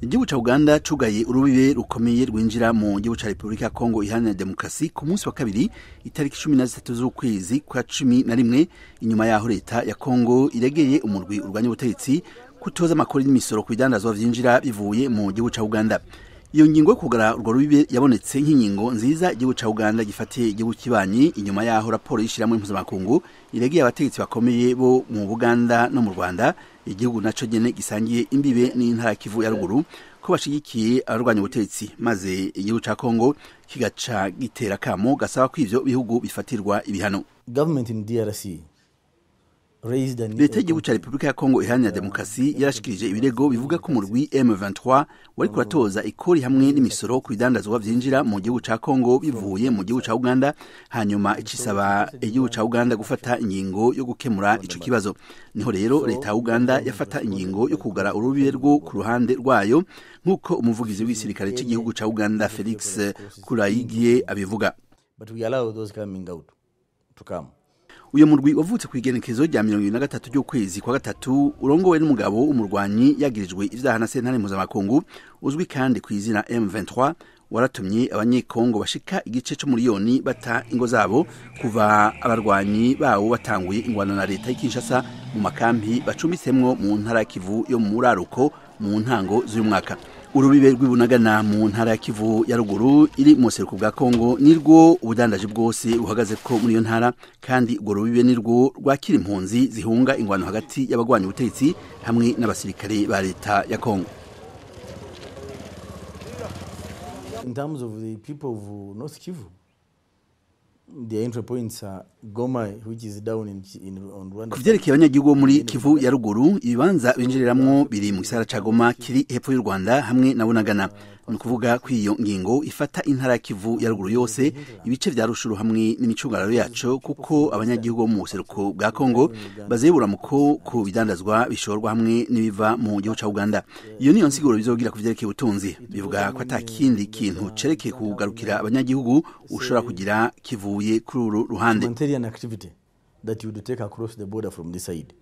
Igihugu ca Uganda cugaye urubibe rukomeye rwinjira mu gihugu ca Republika ya Kongo iharanira demokarasi ku munsi wa kabiri itariki 13 z'ukwezi kwa 11 inyuma yaho leta ya Kongo iregeye umurwi urwanya ubutegetsi kutoza amakori n'imisoro ku bidandazwa vyinjira bivuye mu gihugu ca Uganda. Iyo ngingo yo kugara urwo rubibe yabonetse nk'ingingo nziza igihugu ca Uganda gifatiye igihugu kibanyi inyuma yaho raporo y'ishiramwe mpuzamakungu iregeye abategetsi bakomeye bo mu Buganda no mu Rwanda, igihugu naco nyene gisangiye imbibe n'intara Kivu ya ruguru, ko bashigikiye abarwanya ubutegetsi, maze igihugu ca Kongo kigaca gitera kamo gasaba ko ivyo bihugu bifatirwa ibihano. Government in DRC leta y'igihugu ca Republika ya Kongo iharanira demokarasi yarashikirije ibirego bivuga ko umurwi M23 wari kuratoza ikori hamwe n'imisoro ku bidandazwa vyinjira mu gihugu ca Kongo bivuye mu gihugu ca Uganda, hanyuma icisaba igihugu ca Uganda gufata ingingo yo gukemura ico kibazo. Niho rero leta ya Uganda yafata ingingo yo kugara urubibe rwo ku ruhande rwayo, nk'uko umuvugizi w'isirikare cy'igihugu ca Uganda Felix Kulayigiye abivuga. But we allow those coming out to come. Uyo murwi wavutse ku igenekezo rya 23 ry'ukwezi kwa gatatu urongowe n'umugabo umurwanyi yagirijwe ivyaha na sentare mpuzamakungu uzwi kandi ku izina M23, waratumye abanyekongo bashika igice cyo miliyoni bata ingo zabo kuva abarwanyi bawo batanguye ingwano na leta y'Kinshasa mu makambi bacumbisemwo mu ntara Kivu yo mu Muraruko mu ntango z'uyu mwaka. Urubibe rw'Ibunagana mu ntara ya Kivu ya ruguru iri mu seruko bwa Kongo nirwo ubudandaje bwose buhagaze ko muri iyo ntara, kandi urwo rubibe nirwo rwakira impunzi zihunga ingwano hagati y'abagwanya ubutegetsi hamwe n'abasirikare ba leta ya Kongo. In terms of the people of North Kivu, the entry points are Goma, which is down on Rwanda. Kuvyerekeye abanyagihugu muri Kivu ya ruguru, ibibanza binjiriramwo biri mu gisagara ca Goma kiri hepfo y'u Rwanda hamwe na Bunagana. Ni kuvuga ko iyo ngingo ifata intara ya Kivu ya ruguru yose, ibice vya Rushuru hamwe n'imicungararo yaco, kuko abanyagihugu mu buseruko bwa Kongo bazebura muko ku bidandazwa bishorwa hamwe n'ibiva mu gihugu ca Uganda. Iyo niyo nsiguro bizogira kuvyerekeye ubutunzi, bivuga ko atakindi kintu cerekeye kugarukira abanyagihugu ushobora kugira kivuye kuri uru ruhande. That you would take across the border from this side.